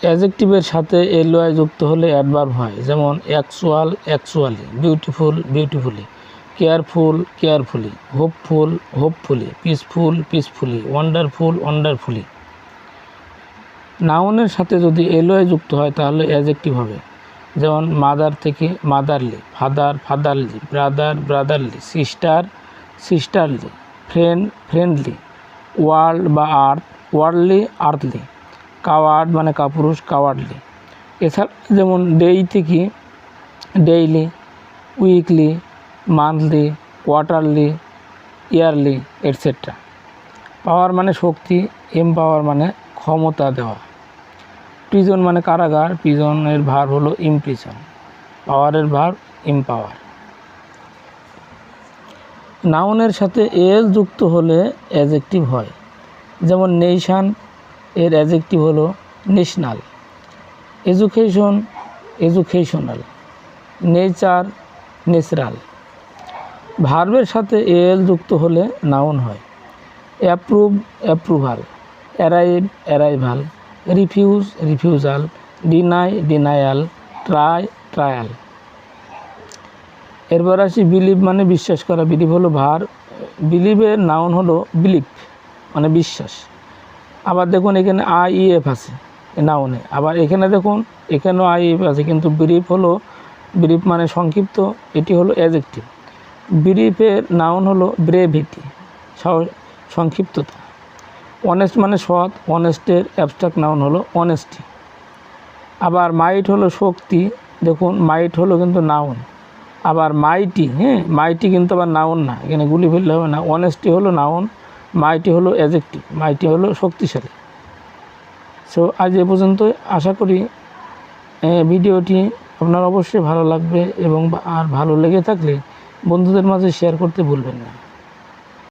অ্যাডজেক্টিভের সাথে এলওয়াই যুক্ত হলে অ্যাডভার্ব হয়, যেমন actual actually, beautiful beautifully, careful carefully, hopeful hopefully, peaceful peacefully, wonderful wonderfully. নাউনের সাথে যদি এলওয়াই যুক্ত হয় তাহলে অ্যাডজেক্টিভ হবে, যেমন মাদার থেকে motherly, father fatherly, brother brotherly, sister sisterly, friend friendly, world বা আর্থ ওয়ার্ল্ডলি আর্থলি, কাওয়ার্ড মানে কাপুরুষ কাওয়ার্ডলি। এছাড়া যেমন ডেই থেকে daily, weekly, monthly, quarterly, yearly etcetera. Power মানে শক্তি, এমপাওয়ার মানে ক্ষমতা দেওয়া। প্রিজন মানে কারাগার, প্রিজনের ভার্ব হলো ইমপ্রিজন, পাওয়ারের ভার্ব এমপাওয়ার। নাউনের সাথে এল যুক্ত হলে অ্যাডজেক্টিভ হয়, যেমন নেশন এর অ্যাডজেক্টিভ হলো national, education educational, nature natural. ভার্বের সাথে এল যুক্ত হলে নাউন হয়, approve approval, arrive arrival, refuse refusal, deny denial, try trial. এরপর আসি বিলিভ মানে বিশ্বাস করা, বিলিভ হলো ভার্ব, বিলিভের নাউন হলো বিলিভ মানে বিশ্বাস। আবার দেখুন এখানে আইএফ আছে নাউনে, আবার এখানে দেখুন এখানেও আইএফ আছে, কিন্তু ব্রিফ হলো, ব্রিফ মানে সংক্ষিপ্ত, এটি হলো অ্যাডজেক্টিভ। ব্রিফের নাউন হলো ব্রেভিটি সংক্ষিপ্ততা। অনেস্ট মানে সৎ, অনেস্টের অ্যাবস্ট্রাক্ট নাউন হলো অনেস্টি। আবার মাইট হলো শক্তি, দেখুন মাইট হলো কিন্তু নাউন। আবার মাইটি, মাইটি কিন্তু আবার নাউন না, এখানে গুলি ফেললে হবে না। অনেস্টি হলো নাউন, মাইটি হলো অ্যাডজেক্টিভ, মাইটি হলো শক্তিশালী। সো আজ এ পর্যন্ত, আশা করি ভিডিওটি আপনার অবশ্যই ভালো লাগবে, এবং আর ভালো লেগে থাকলে বন্ধুদের মাঝে শেয়ার করতে ভুলবেন না।